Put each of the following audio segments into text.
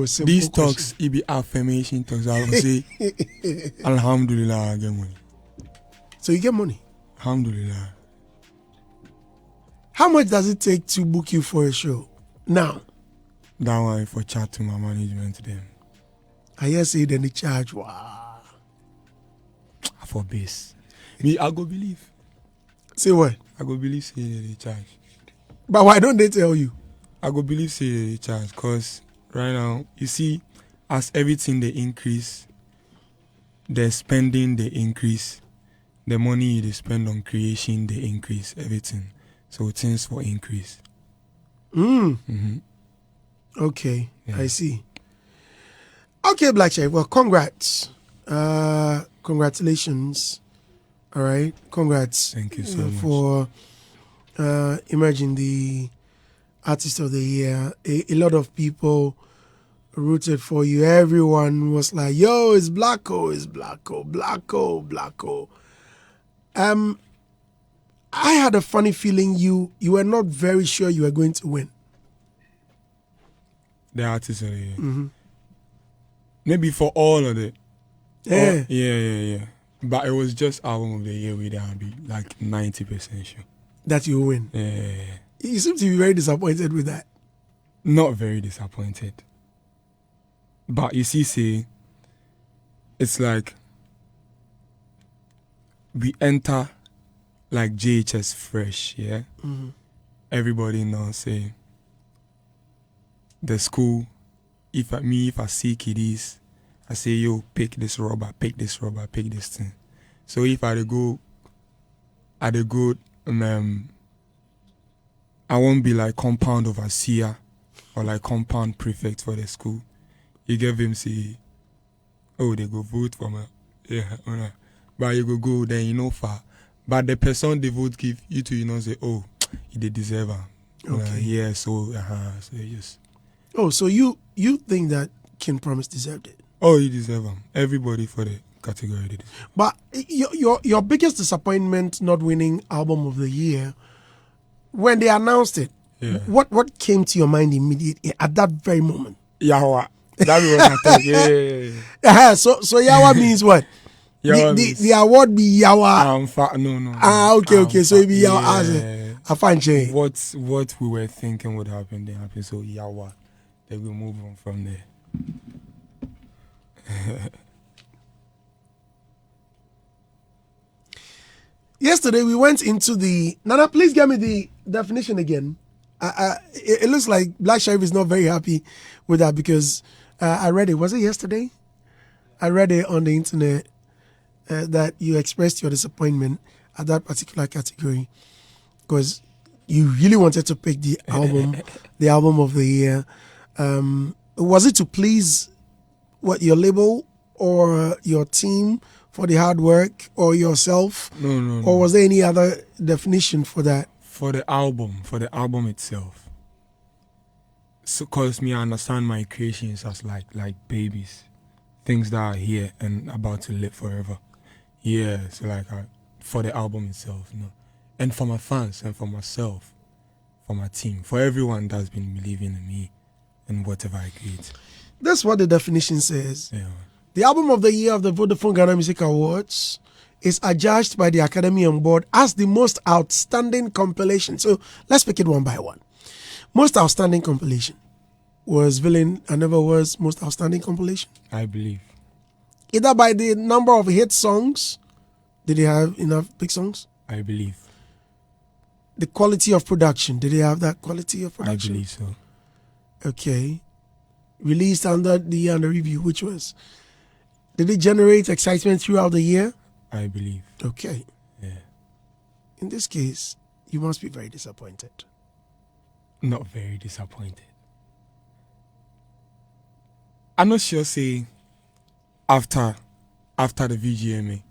a simple these question. talks, it be affirmation talks. I will say, Alhamdulillah, I get money. So you get money. Alhamdulillah. How much does it take to book you for a show now? That one for chat to my management to them. I hear say then they charge. Wow. For base. Me, I go believe. Say what? I go believe say they charge. But why don't they tell you? I go believe say they charge. Because right now, you see, as everything they increase, the spending they increase, the money they spend on creation they increase, everything. So things for increase. Okay, yeah. I see. Okay, Black Sherif. Well, congrats. Congratulations. All right. Congrats. Thank you so much. For emerging the Artist of the Year. A lot of people rooted for you. Everyone was like, yo, it's Blacko, it's Blacko, Blacko, Blacko. I had a funny feeling you were not very sure you were going to win. The Artist of the Year. Maybe for all of it. Yeah. Yeah. But it was just Album of the Year with be like 90% sure. That you win. Yeah. You seem to be very disappointed with that. Not very disappointed. But you see, it's like we enter like JHS fresh, yeah? Everybody knows, say, the school, if I see kiddies, I say, yo, pick this rubber, pick this thing. So if I go, I won't be like compound overseer or like compound prefect for the school. You give him say, oh, they go vote for me. Yeah, but you go, then you know far. But the person they vote give you to, say, oh, they deserve him. Okay. So you just. Oh, so you think that King Promise deserved it? Oh, he deserve him. Everybody for the category did. But your biggest disappointment not winning Album of the Year, when they announced it, what came to your mind immediately at that very moment? Yahweh. That was I thought. Yeah. So Yahweh means what? The award be Yahweh. No. Okay. So it be Yahweh. I find change. What we were thinking would happen, then happen. So Yahweh, then we move on from there. Yesterday we went into the Nana. Please give me the definition again. It looks like Black Sherif is not very happy with that because I read it. Was it yesterday? I read it on the internet that you expressed your disappointment at that particular category because you really wanted to pick the album of the year. Was it to please your label or your team for the hard work or yourself? No. Or was there any other definition for that? For the album itself. So, cause me, I understand my creations as like babies, things that are here and about to live forever. Yeah, so like for the album itself, and for my fans and for myself, for my team, for everyone that's been believing in me and whatever I create. That's what the definition says. Yeah. The album of the year of the Vodafone Ghana Music Awards is adjudged by the Academy on Board as the most outstanding compilation. So let's pick it one by one. Most outstanding compilation. Was Villain and Never Was most outstanding compilation? I believe. Either by the number of hit songs, did they have enough big songs? I believe. The quality of production, did they have that quality of production? I believe so. Okay. Released under the year under review, which was? Did it generate excitement throughout the year? I believe. Okay. Yeah. In this case, you must be very disappointed. Not very disappointed. I'm not sure, say, after the VGMA,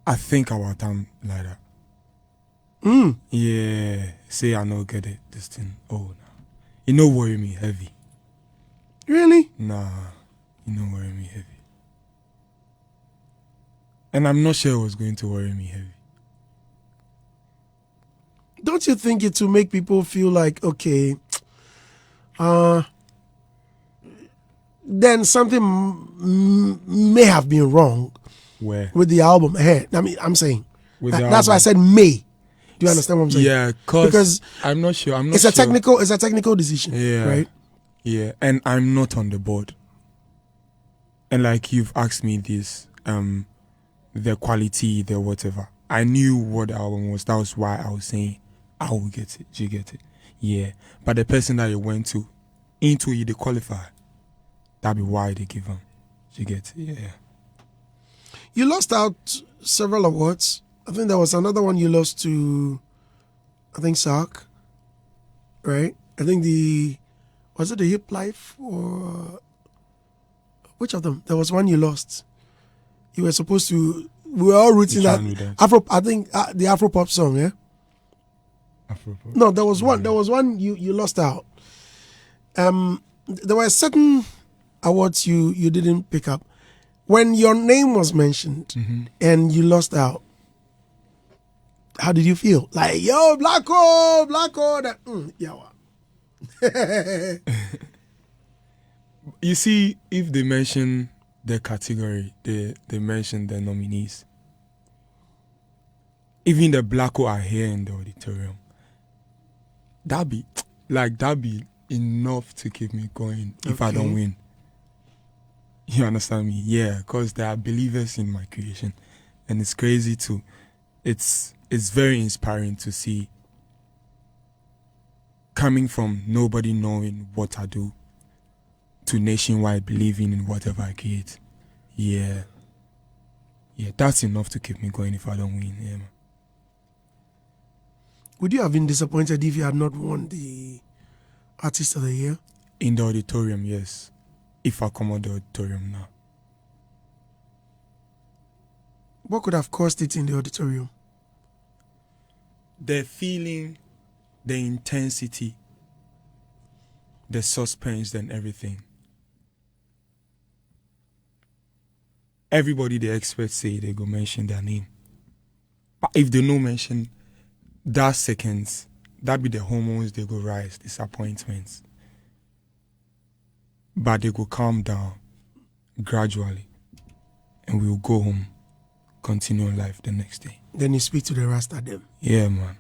I think about time like that. Yeah, say I don't get it, this thing. Oh, no. It don't worry me heavy. Really? Nah, it don't worry me heavy. And I'm not sure it was going to worry me heavy. Don't you think it will make people feel like, okay, then something may have been wrong Where? with the album. Hey, I mean, I'm saying With the that's why I album? said may. Do you understand what I'm saying? Yeah, because I'm not sure. I'm not it's sure. It's a technical decision, Yeah. right? Yeah, and I'm not on the board. And like you've asked me this, the quality, the whatever. I knew what the album was. That was why I was saying I will get it. Do you get it? Yeah. But the person that you went to, into you, they qualify. That'd be why they give them. Do you get it? Yeah. You lost out several awards. I think there was another one you lost to, I think Sark, right? I think was it the Hip Life or which of them? There was one you lost. You were supposed to. We were all rooting Which that one with that? Afro. I think the Afro pop song. Yeah. Afropop. No, there was one. There was one you lost out. There were certain awards you didn't pick up. When your name was mentioned and you lost out, how did you feel? Like, yo, Blacko, that, yeah. You see, if they mention the category, they mention the nominees. Even the Blacko are here in the auditorium. That'd be enough to keep me going if I don't Okay. win. You understand me? Yeah, because they are believers in my creation. And it's crazy too. It's very inspiring to see, coming from nobody knowing what I do to nationwide believing in whatever I create. Yeah. Yeah, that's enough to keep me going if I don't win. Yeah, man. Would you have been disappointed if you had not won the Artist of the Year? In the auditorium, yes. If I come out the auditorium now. What could have caused it in the auditorium? The feeling, the intensity, the suspense and everything. Everybody, the experts say they go mention their name. But if they no mention that seconds, that be the hormones they go rise, disappointments. But they go calm down gradually. And we'll go home, continue life the next day. Then you speak to the Rasta them. Yeah, man.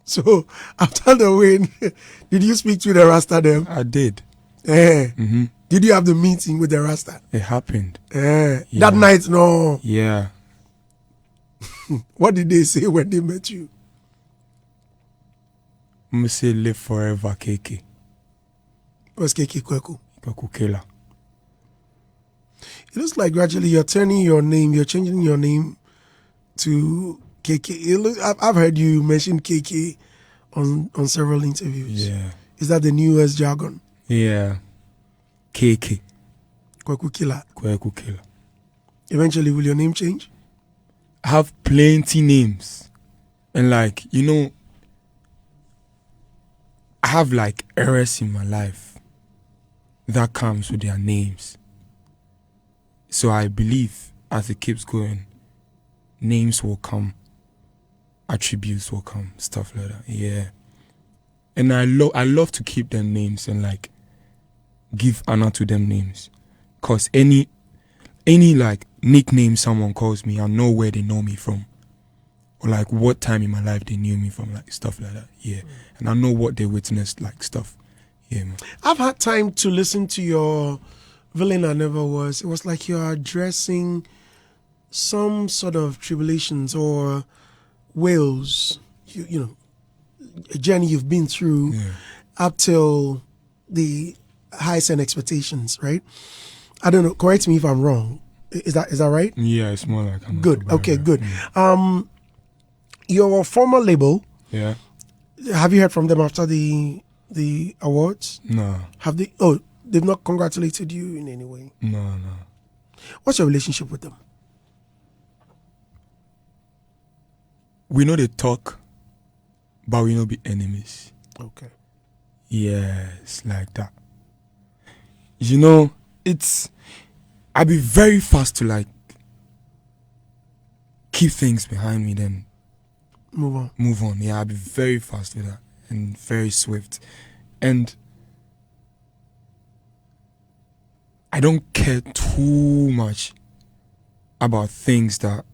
So after the win, did you speak to the Rasta them? I did. Did you have the meeting with the Rasta? It happened. That Yeah. night, no. Yeah. What did they say when they met you? I'm say live forever, KK. Was Keke Kweku. Kakukela. It looks like gradually you're changing your name to KK. I've heard you mention KK on several interviews. Yeah. Is that the newest jargon? Yeah. KK. Kweku Killer. Kakukela. Eventually, will your name change? I have plenty names. And like, I have like errors in my life that comes with their names. So I believe as it keeps going, names will come, attributes will come, stuff like that. Yeah. And I love to keep them names and like give honor to them names. Cause any like nickname someone calls me, I know where they know me from. Or like what time in my life they knew me from, like stuff like that. Yeah. And I know what they witnessed, like stuff. Yeah, man. I've had time to listen to your Villain I Never Was. It was like you're addressing some sort of tribulations or wails, you know, a journey you've been through up till the highs and expectations, right? I don't know. Correct me if I'm wrong. Is that right? Yeah, it's more like I'm Good. Okay, good. Your former label, Yeah. have you heard from them after the awards? No. Have they? Oh, they've not congratulated you in any way. No. What's your relationship with them? We know they talk, but we know be enemies. Okay. Yeah, it's like that. I'd be very fast to like keep things behind me, then Move on. move on. Yeah, I'd be very fast with that. and very swift. And I don't care too much about things that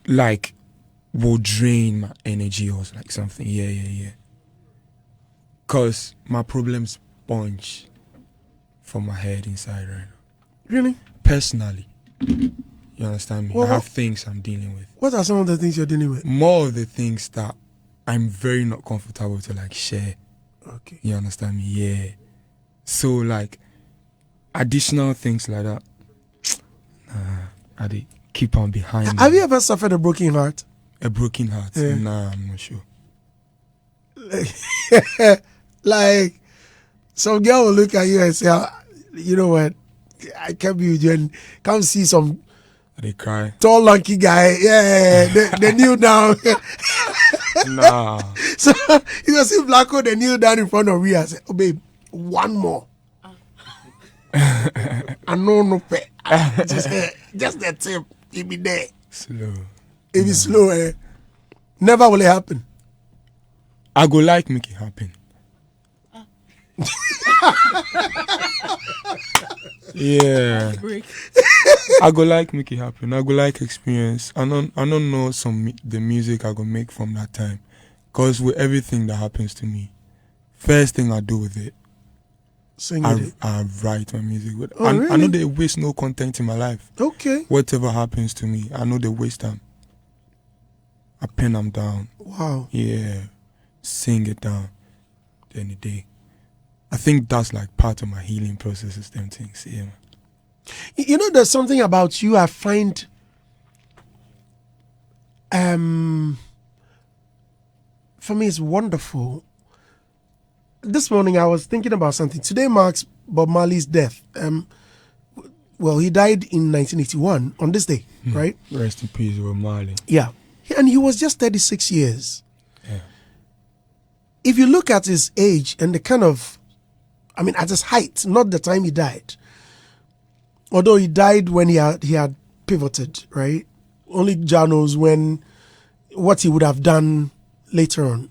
like will drain my energy or like something. Yeah. Cause my problems bunch from my head inside right now. Really? Personally. You understand me? Well, I have things I'm dealing with. What are some of the things you're dealing with? More of the things that I'm very not comfortable to like share. Okay. You understand me? Yeah. So like additional things like that, I did keep on behind. Have you ever suffered a broken heart? A broken heart? Yeah. Nah, I'm not sure. Like, some girl will look at you and say, you know what, I can't be with you, and come see some They cry. tall, lanky guy. Yeah, they kneel down. Nah. So you can see Blacko, they kneel down in front of me and say, oh, babe, one more. I know no pay. Just that tip. It be there. Slow. It be slow. Never will it happen. I go like make it happen. Yeah. I go like make it happen. I go like experience. I don't know the music I go make from that time. Cause with everything that happens to me, first thing I do with it, Sing it. I write my music with. Oh, I really? know they waste no content in my life. Okay. Whatever happens to me, I know they waste them. I pen them down. Wow. Yeah. Sing it down. Then the day. I think that's like part of my healing process is them things. Yeah. You know, there's something about you I find for me it's wonderful. This morning I was thinking about something. Today marks Bob Marley's death. Well, he died in 1981 on this day, right? Rest in peace, Bob Marley. Yeah. And he was just 36 years. Yeah. If you look at his age and the kind of, I mean, at his height, not the time he died. Although he died when he had pivoted, right? Only Jah knows what he would have done later on.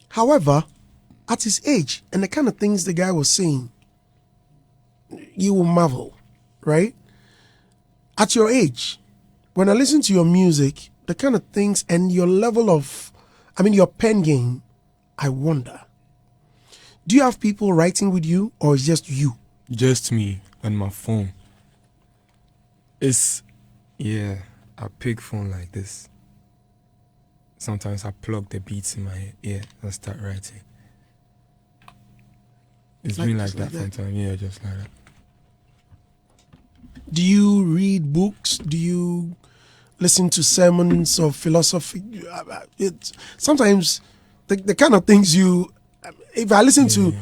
However, at his age and the kind of things the guy was saying, you will marvel, right? At your age, when I listen to your music, the kind of things and your level of, your pen game, I wonder. Do you have people writing with you or it's just you? Just me and my phone. I pick phone like this. Sometimes I plug the beats in my ear and start writing. It's been like that for time. Yeah, just like that. Do you read books? Do you listen to sermons of philosophy? Sometimes the kind of things if I listen to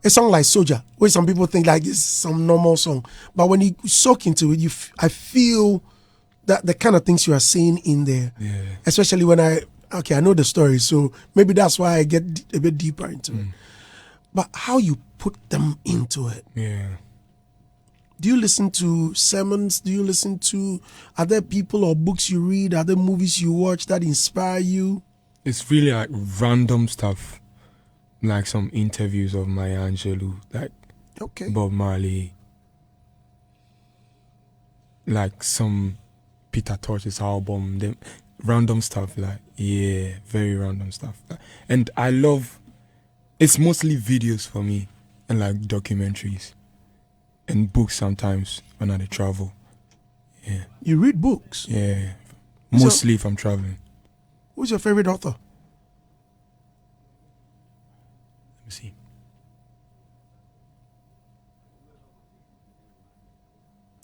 a song like Soldier, where some people think like it's some normal song, but when you soak into it, I feel that the kind of things you are saying in there, especially when I know the story, so maybe that's why I get a bit deeper into it. But how you put them into it. Yeah. Do you listen to sermons? Do you listen to other people or books you read? Are there movies you watch that inspire you? It's really like random stuff. Like some interviews of Maya Angelou, like Bob Marley, like some Peter Tosh's album, them random stuff, very random stuff. And I love, it's mostly videos for me and like documentaries and books sometimes when I travel. Yeah. You read books? Yeah. Mostly if I'm traveling. Who's your favorite author? Let me see.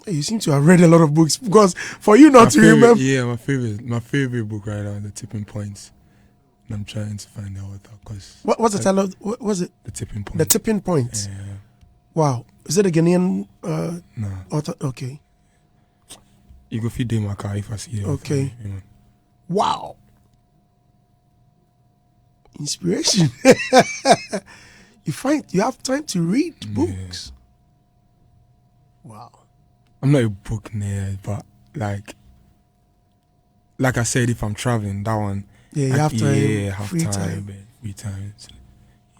You seem to have read a lot of books because for you not to remember. Yeah, my favorite book right now is The Tipping Points. And I'm trying to find the author because. What's the title? What was it? The Tipping Point. The Tipping Point. Yeah. Wow. Is it a Ghanaian No. author? Okay. You go feed them my car if I see it. Okay. You know. Wow. Inspiration. You have time to read books. Wow. I'm not a book nerd, but like like I said, if I'm traveling, that one. Yeah, you have time, Yeah, have free time. time. Free time.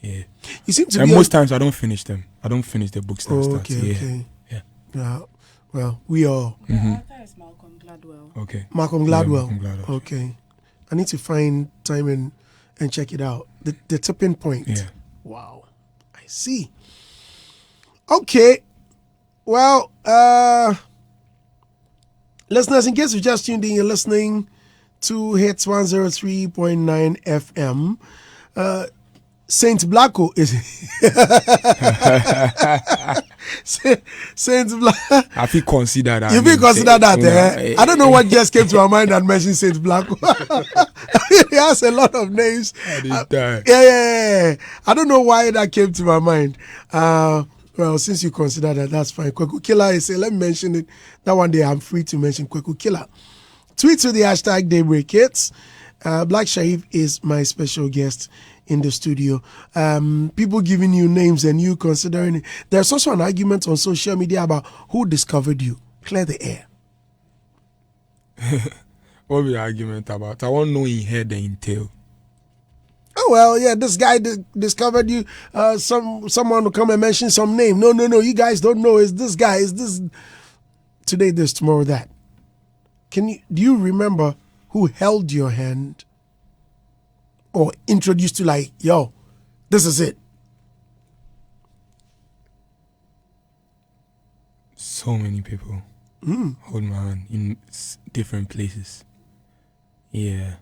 Yeah. You seem to And be most times I don't finish them. I don't finish the books that I start. okay, Yeah. okay. Yeah. Yeah. Well, we are. The author is Malcolm Gladwell. Okay. Malcolm Yeah, Gladwell. Malcolm Gladwell. Okay. I need to find time and check it out. The tipping point. Yeah. Wow. I see. Okay. Well, listeners, in case you just tuned in, you're listening to Hits 103.9 FM. Saint Blacko is Saint Blacko. I feel consider that. You feel consider that, eh? I don't know what just came to my mind that mentioned Saint Blacko. He has a lot of names. Yeah. I don't know why that came to my mind. Well, since you consider that, that's fine. Kweku Killer is let me mention it. That one day I'm free to mention Kweku Killer. Tweet to the hashtag Daybreak Hits. Black Sherif is my special guest in the studio. People giving you names and you considering it. There's also an argument on social media about who discovered you. Clear the air. What will the argument about? I want to know in head and in tail. Oh well, yeah, this guy discovered you. Someone will come and mention some name. No, you guys don't know. It's this guy. It's this. Today this, tomorrow that. Do you remember who held your hand or introduced you like, yo, this is it? So many people hold my hand in different places. Yeah.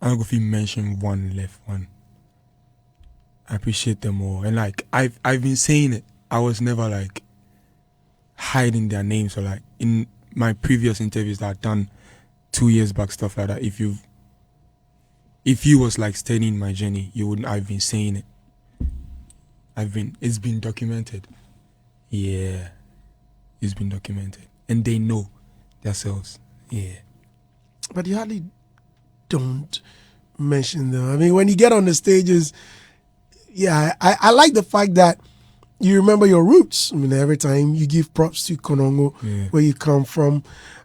I'm going to mention one left one. I appreciate them all. And like, I've been saying it. I was never like hiding their names or like in my previous interviews that I've done 2 years back, stuff like that. If you was like studying my journey, you wouldn't. I've been saying it. It's been documented. Yeah, it's been documented, and they know themselves. Yeah, but you hardly don't mention them. I mean, when you get on the stages, yeah, I like the fact that you remember your roots. I mean, every time you give props to Konongo, where you come from.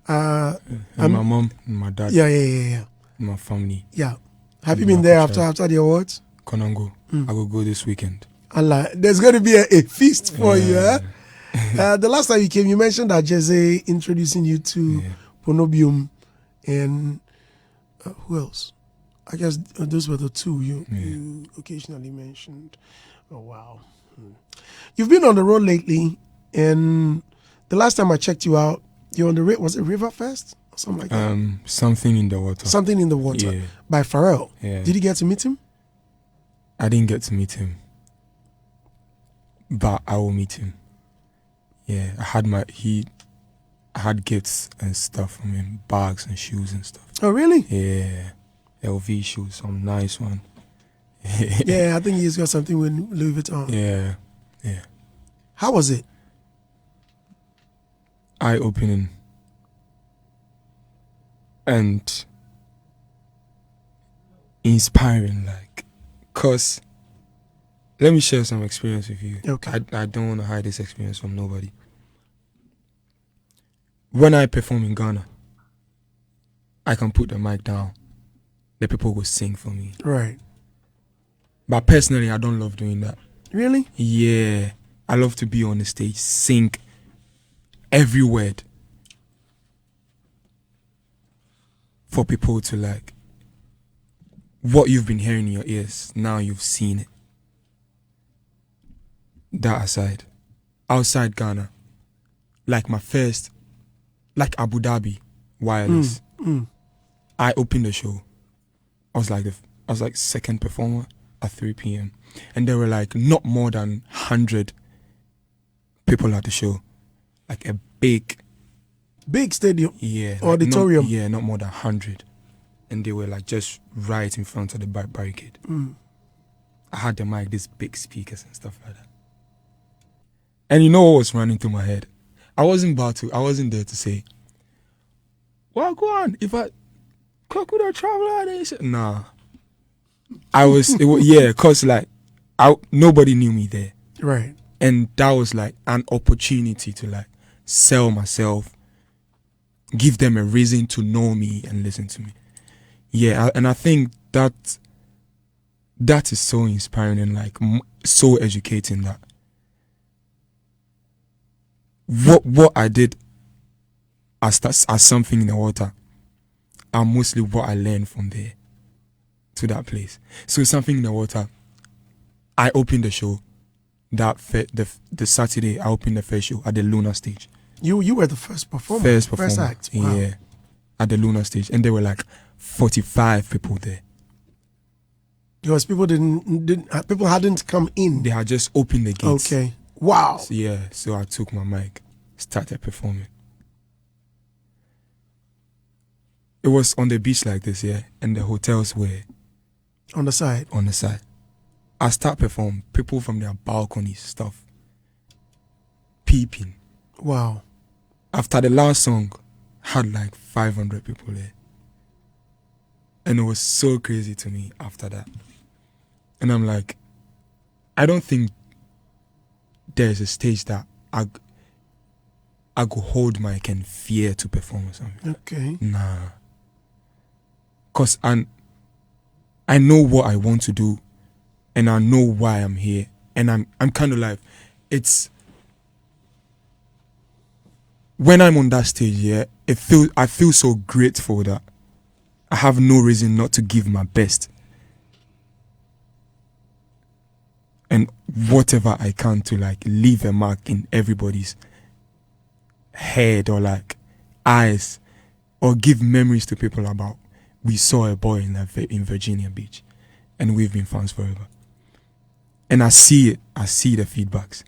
And my mom, and my dad. Yeah. My family. Yeah. Have you been there after the awards? Konongo. I will go this weekend. Allah, there's going to be a feast for you. The last time you came, you mentioned that Jesse introducing you to Ponobium and who else? I guess those were the two you occasionally mentioned. Oh, wow. You've been on the road lately, and the last time I checked you out, you're on the was it River Fest or something like that? Something in the Water. Something in the Water by Pharrell. Yeah. Did you get to meet him? I didn't get to meet him, but I will meet him. Yeah, I had gifts and stuff from him, bags and shoes and stuff. Oh, really? Yeah, LV shoes, some nice one. Yeah, I think he's got something with Louis Vuitton. Yeah. How was it? Eye-opening. And inspiring, like, cause let me share some experience with you. Okay. I don't want to hide this experience from nobody. When I perform in Ghana, I can put the mic down. The people will sing for me. Right. But personally, I don't love doing that. Really? Yeah. I love to be on the stage, sing every word for people to like what you've been hearing in your ears. Now you've seen it. That aside, outside Ghana, like my first, like Abu Dhabi, Wireless, I opened the show. I was like second performer at 3 p.m. And there were like not more than 100 people at the show. Like a big stadium. Yeah. Auditorium. Not more than 100. And they were like just right in front of the barricade. I had the mic, these big speakers and stuff like that. And you know what was running through my head? I wasn't there to say, well, go on. If I cook with a traveler, they said, nah. Cause like, nobody knew me there. Right. And that was like an opportunity to like sell myself, give them a reason to know me and listen to me. Yeah, and I think that is so inspiring and like so educating. That what I did as something in the water are mostly what I learned from there to that place. So something in the water, I opened the show the Saturday. I opened the first show at the Lunar stage. You were the first performer. First act. Wow. Yeah, at the Lunar stage, and there were like 45 people there. Because people people hadn't come in. They had just opened the gates. Okay. Wow. So I took my mic, started performing. It was on the beach like this, yeah, and the hotels were on the side. I start performing, people from their balconies, stuff, peeping. Wow. After the last song, had like 500 people there. And it was so crazy to me after that. And I'm like, I don't think there's a stage that I go hold mic and fear to perform or something. Okay. Nah. Because I know what I want to do, and I know why I'm here. And I'm kind of like, it's... When I'm on that stage, yeah, I feel so grateful that I have no reason not to give my best. And whatever I can to like leave a mark in everybody's head or like eyes, or give memories to people about we saw a boy in Virginia Beach and we've been fans forever. And I see it. I see the feedbacks.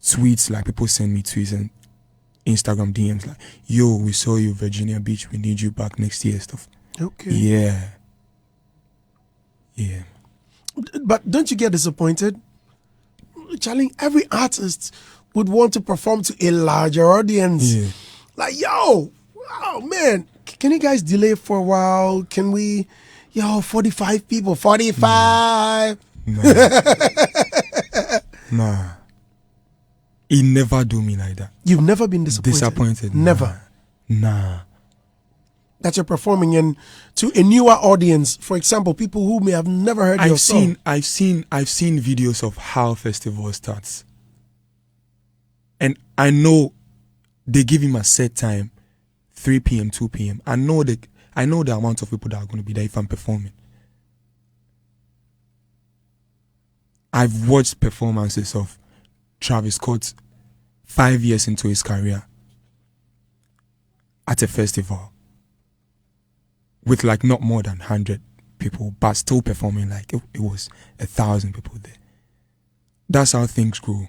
Tweets, like people send me tweets and Instagram DMs like, yo, we saw you Virginia Beach, we need you back next year, stuff. Okay. Yeah. But don't you get disappointed? Charlie, every artist would want to perform to a larger audience. Yeah. Like, yo, oh man, can you guys delay for a while? Can we, 45 people, 45. Nah. He never do me like that. You've never been disappointed? Never? Nah. That you're performing to a newer audience, for example, people who may have never heard your song. I've seen videos of how festival starts. And I know they give him a set time, 3 p.m., 2 p.m. I know the amount of people that are going to be there if I'm performing. I've watched performances of Travis Scott 5 years into his career at a festival with like not more than 100 people, but still performing like it was 1,000 people there. That's how things grow.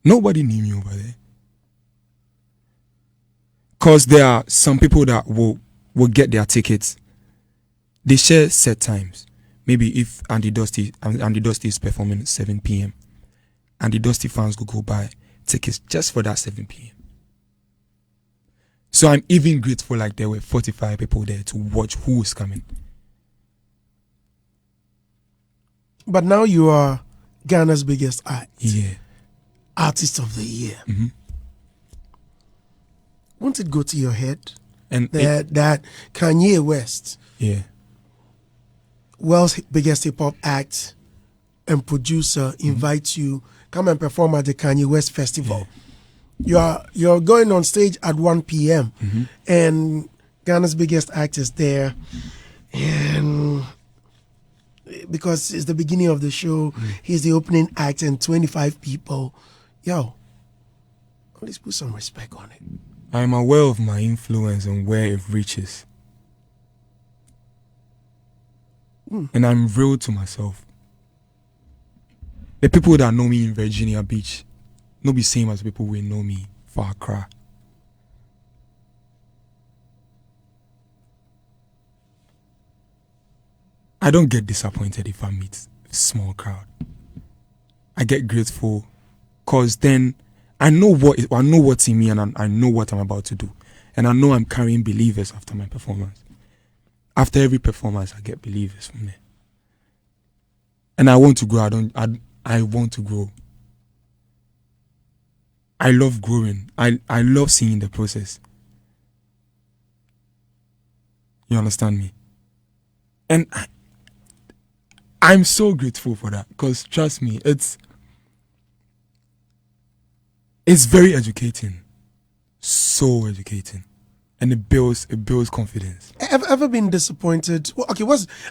Nobody knew me over there. Because there are some people that will get their tickets. They share set times. Maybe if Andy Dusty is performing at 7 p.m., Andy Dusty fans go buy tickets just for that 7 p.m. So I'm even grateful like there were 45 people there to watch who is coming. But now you are Ghana's biggest act. Yeah. Artist of the year. Mm-hmm. Won't it go to your head and that Kanye West, world's biggest hip hop act and producer, invites you, come and perform at the Kanye West Festival? You're going on stage at 1 p.m. And Ghana's biggest act is there, and because it's the beginning of the show, he's the opening act and 25 people. Yo, let's put some respect on it. I'm aware of my influence and where it reaches. And I'm real to myself. The people that know me in Virginia Beach no be same as people who know me for Accra. I don't get disappointed if I meet a small crowd. I get grateful because then I know what's in me, and I know what I'm about to do. And I know I'm carrying believers after my performance. After every performance, I get believers from there. And I want to grow. I want to grow. I love growing. I love seeing the process. You understand me? And I'm so grateful for that, because trust me, it's very educating. So educating. And it builds confidence. Ever been disappointed? Well, okay,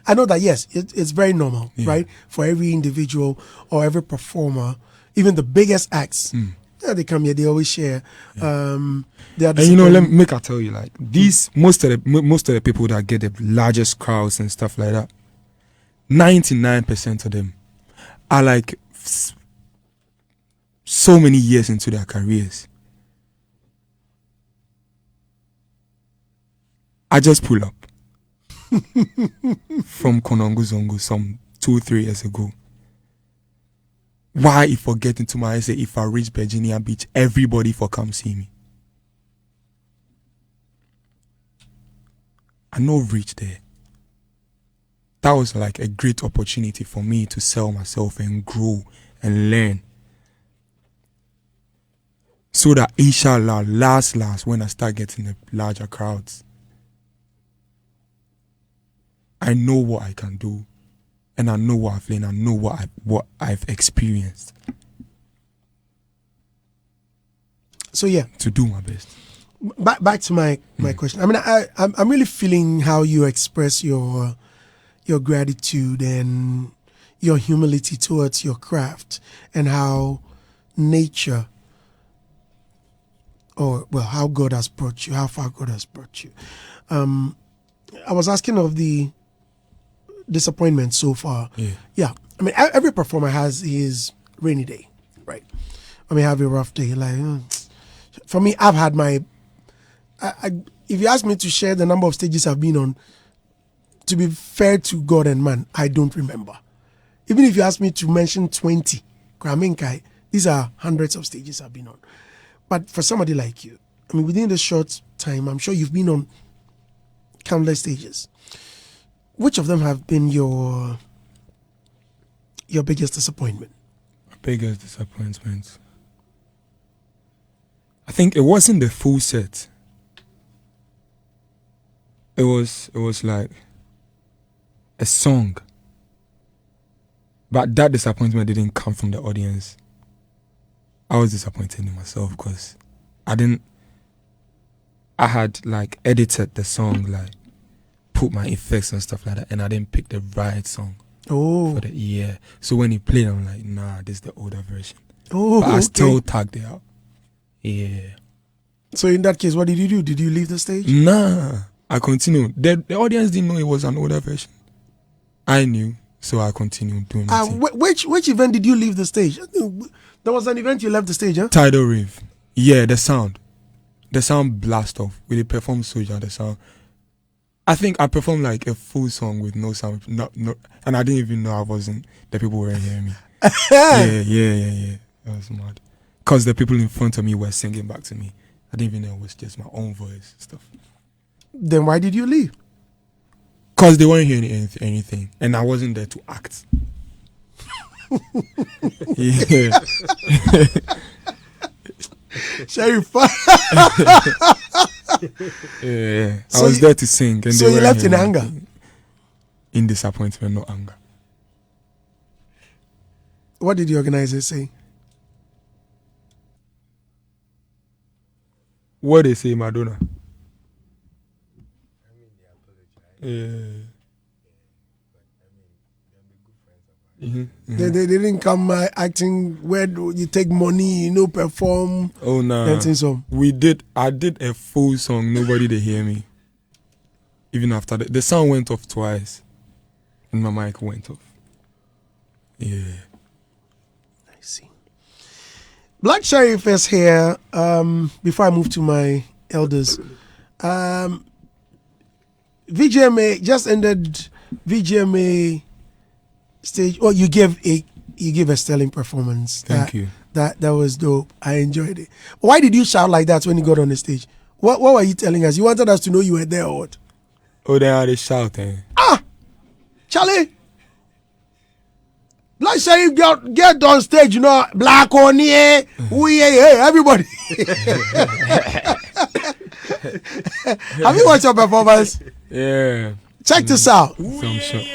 I know that yes, it's very normal, right? For every individual or every performer, even the biggest acts, they come here, they always share. They are And let me tell you, like these most of the people that get the largest crowds and stuff like that, 99% of them are like so many years into their careers. I just pull up from Konongo Zongo some 2-3 years ago. Why if I get into my essay, if I reach Virginia Beach, everybody for come see me. I no reach there. That was like a great opportunity for me to sell myself and grow and learn. So that inshallah, last, when I start getting the larger crowds, I know what I can do, and I know what I've learned, I know what I've experienced. So yeah, to do my best. Back to my question. I mean, I'm really feeling how you express your gratitude and your humility towards your craft, and how nature, or well, how God has brought you, how far God has brought you. I was asking of the disappointment so far. Yeah. I mean, every performer has his rainy day, right? I mean, have a rough day. Like, for me, I've had my. If you ask me to share the number of stages I've been on, to be fair to God and man, I don't remember. Even if you ask me to mention 20, these are hundreds of stages I've been on. But for somebody like you, I mean, within this short time, I'm sure you've been on countless stages. Which of them have been your biggest disappointment? Biggest disappointment. I think it wasn't the full set. It was like a song. But that disappointment didn't come from the audience. I was disappointed in myself because I had like edited the song, like put my effects and stuff like that, and I didn't pick the right song for the year. So when he played, I'm like, nah, this is the older version. But I still tagged it out. Yeah. So in that case, what did you do? Did you leave the stage? Nah, I continued. The audience didn't know it was an older version. I knew, so I continued doing my thing. Which event did you leave the stage? There was an event you left the stage, huh? Tidal Rave. Yeah, the sound blast off. We did perform Soja, the sound. I think I performed like a full song with no sound, no, and I didn't even know the people weren't hearing me. Yeah. That was mad. Because the people in front of me were singing back to me. I didn't even know it was just my own voice and stuff. Then why did you leave? Because they weren't hearing anything, and I wasn't there to act. Yeah. Sherif. Yeah. I was there to sing. And so you left in anger? In disappointment, not anger. What did the organizers say? What they say, Madonna? Yeah. They didn't come acting where you take money, perform. Oh no. I did a full song. Nobody did hear me. Even after the sound went off twice, and my mic went off. Yeah. I see. Black Sherif is here. Before I move to my elders, VGMA just ended. VGMA stage. Oh, you gave a sterling performance. Thank you. That was dope. I enjoyed it. Why did you shout like that when you got on the stage? What were you telling us? You wanted us to know you were there or what? Oh, they are shouting. Charlie, Black Sherif get on stage, you know, black on here, we hey, everybody. Have you watched your performance? Yeah. Check this out. Some shit.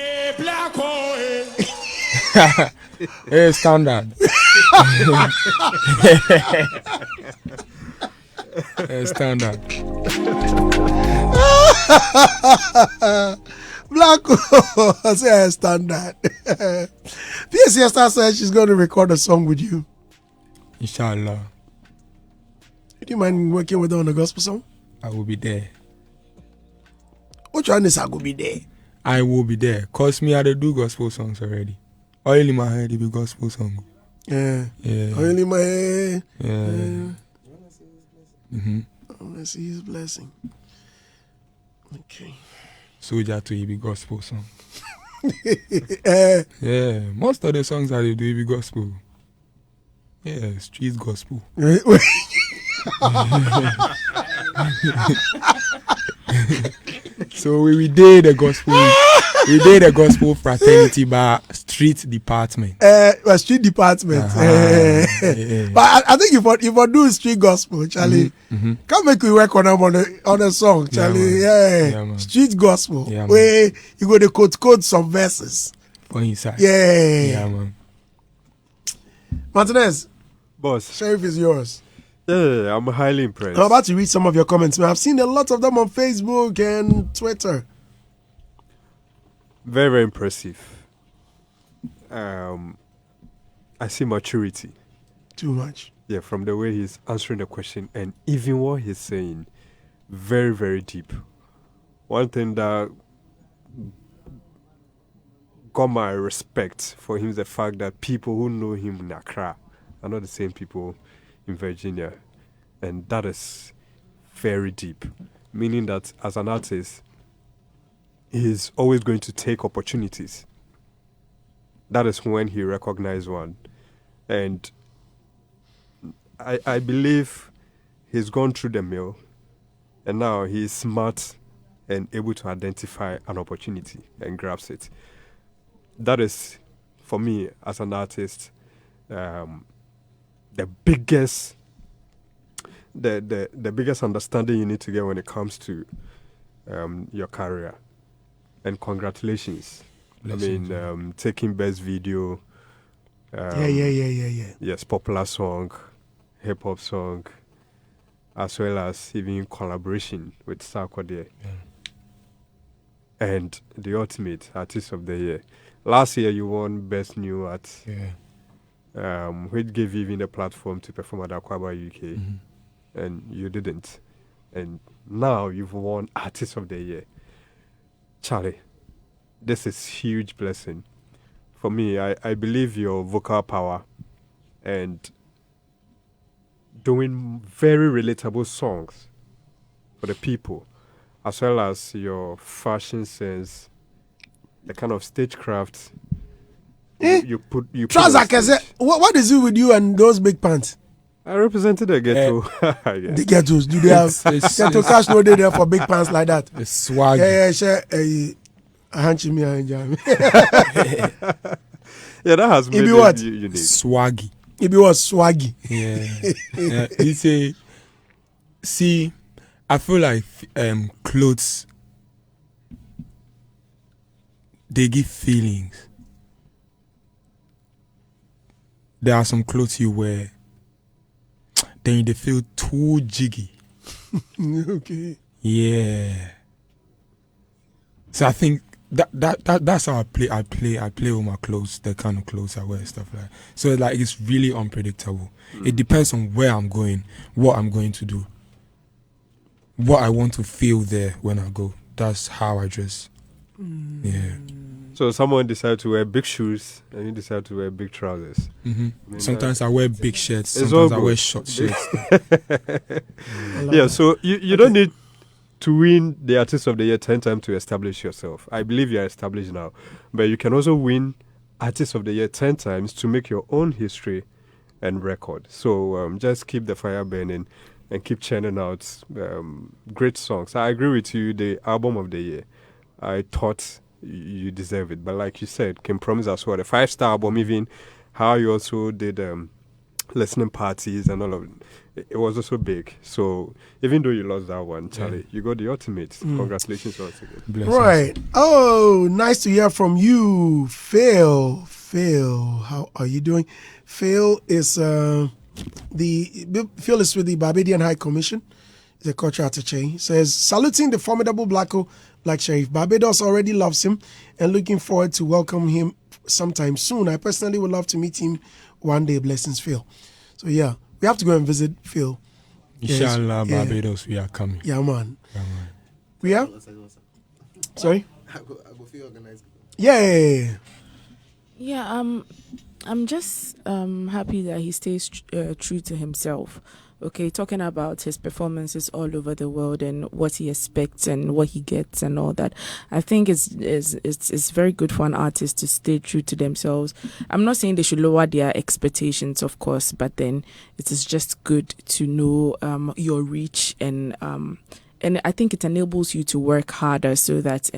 Hey, standard. Hey, standard. Black I say standard. PSS said she's going to record a song with you. Inshallah, Do you mind working with her on a gospel song? I will be there. Which one is I go be there? I will be there. Cause me, I dey do gospel songs already. Oil in my head, it be gospel song. Yeah. Yeah. Only my head. Yeah. Mm-hmm. I want to see his blessing. Okay. Soldier to it be gospel song. Eh, Yeah. Most of the songs that they do it be gospel. Yeah, street gospel. wait. So we did the gospel. We did the gospel fraternity by street department. Street department. Yeah. But I think if I do street gospel, Charlie, Mm-hmm. can't make we work on them on a song, Charlie. man. Yeah, Yeah, man. street gospel. Yeah, man. Where you go to quote some verses. For inside. Yeah. Yeah, man. Martinez, Boss, Sherif is yours. yeah, I'm highly impressed. I'm about to read some of your comments. I've seen a lot of them on Facebook and Twitter. Very, very impressive. I see maturity. Too much. Yeah, from the way he's answering the question and even what he's saying, very, very deep. One thing that got my respect for him is the fact that people who know him in Accra are not the same people in Virginia. And that is very deep. Meaning that as an artist, he's always going to take opportunities. That is when he recognized one. And I believe he's gone through the mill and now he's smart and able to identify an opportunity and grabs it. That is, for me, as an artist, the biggest the biggest understanding you need to get when it comes to your career. And congratulations. Blessings, I mean, taking best video. Yeah. Yes, popular song, hip hop song, as well as even collaboration with Sarkodie. And the ultimate artist of the year. Last year you won best new art, Yeah. which gave you even the platform to perform at Aquaba UK, Mm-hmm. and you didn't. And now you've won artist of the year. Charlie, this is huge blessing. For me, I believe your vocal power and doing very relatable songs for the people, as well as your fashion sense, the kind of stagecraft you put Trouser, on stage. what is it with you and those big pants? I represented the ghetto. I guess. The ghettos, do they have ghetto cash no day there for big pants like that? It's swag. Yeah, share a hanchimi and jam. Yeah, that has made be it what? unique. Swaggy. It was swaggy. Yeah. Yeah. It's a. See, I feel like clothes. They give feelings. There are some clothes you wear, then they feel too jiggy. Okay. Yeah. So I think that's how I play. I play with my clothes, the kind of clothes I wear, stuff like that. So like it's really unpredictable. It depends on where I'm going, what I'm going to do, what I want to feel there when I go. That's how I dress. Yeah. So someone decided to wear big shoes and you decide to wear big trousers. Mm-hmm. I mean, Sometimes I wear big shirts. it's Sometimes all I wear good. short shirts. Yeah, so you don't need to win the Artist of the Year 10 times to establish yourself. I believe you are established now. But you can also win Artist of the Year 10 times to make your own history and record. So just keep the fire burning and keep churning out great songs. I agree with you, the album of the year. I thought you deserve it. But like you said, Can Promise as well, the 5-star album, even how you also did listening parties and all of it was also big. So even though you lost that one, Charlie, you got the ultimate. Congratulations once again. Blessings. Right. Oh, nice to hear from you, Phil. Phil, how are you doing? Phil is Phil is with the Barbadian High Commission. The cultural attaché. He says, saluting the formidable Black Sherif. Barbados already loves him and looking forward to welcome him sometime soon. I personally would love to meet him one day. Blessings, Phil. So yeah, we have to go and visit Phil. Inshallah, Barbados, we are coming. Yeah, man. Yeah, man. We are? Sorry? I go feel organized. Yeah. Yeah, I'm just happy that he stays true to himself. Okay, talking about his performances all over the world and what he expects and what he gets and all that. I think it's very good for an artist to stay true to themselves. I'm not saying they should lower their expectations, of course, but then it is just good to know your reach and I think it enables you to work harder so that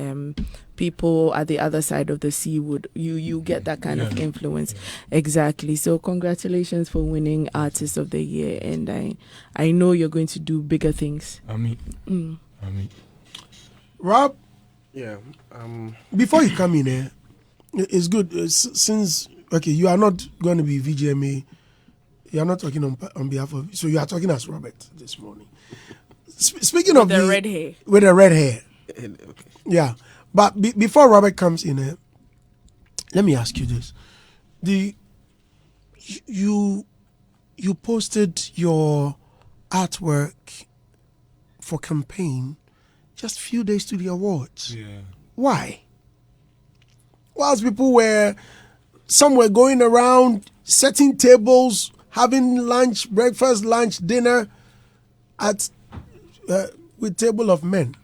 people at the other side of the sea would you get that kind of influence. Exactly. So congratulations for winning Artist of the Year, and I know you're going to do bigger things. I mean. Rob, Yeah. before you come in here, it's good since you are not going to be VGMA. You are not talking on behalf of. So you are talking as Robert this morning. Speaking of The red hair. with the red hair, Okay. yeah. But before Robert comes in here, let me ask you this: you posted your artwork for campaign just a few days to the awards. Yeah. Why? Whilst people were going around setting tables, having lunch, breakfast, lunch, dinner at with table of men,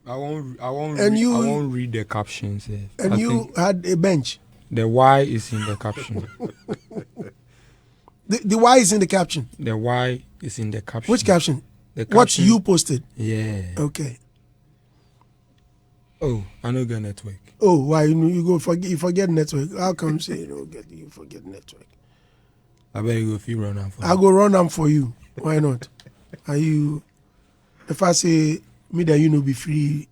I won't read the captions here. and I you think had a bench. the Y is in the caption. The Y is in the caption. The Y is in the caption. Which caption? The What caption- you posted. Yeah. Okay. Oh, I know the network. Oh, why you forget network? How come say you forget network? I bet you go if you run out for I go run them for you. Why not? Are you? If I say me that be free,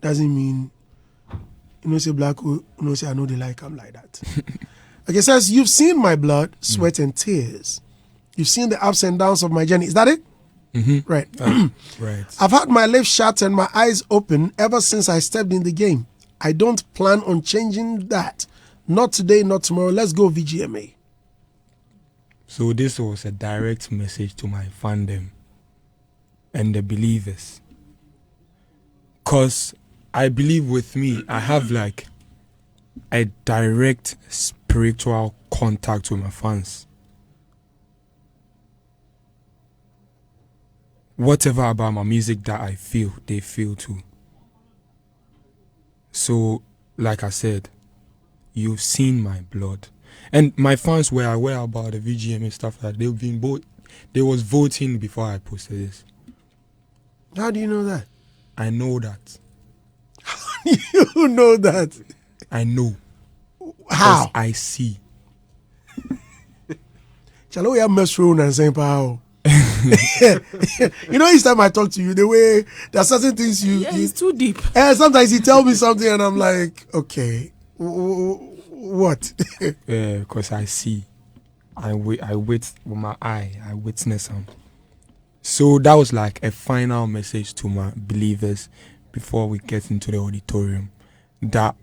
doesn't mean say black. Say I know they like I'm like that. Okay, says you've seen my blood, sweat, and tears. You've seen the ups and downs of my journey. Is that it? Mm-hmm. Right. Right. I've had my lips shut and my eyes open ever since I stepped in the game. I don't plan on changing that. Not today, not tomorrow. Let's go VGMA. So this was a direct message to my fandom and the believers. Because I believe with me, I have like a direct spiritual contact with my fans. Whatever about my music that I feel, they feel too. So, like I said, you've seen my blood. And my fans were aware about the VGM and stuff like that. They was voting before I posted this. How do you know that? I know that. You know that. I know. How? 'Cause I see. Shall we have mushroom and St. Paul? Each time I talk to you, the way there are certain things you. It's too deep. And sometimes you tell me something and I'm like, okay, what? Yeah, because I see. I wait with my eye. I witness them. So that was like a final message to my believers before we get into the auditorium. That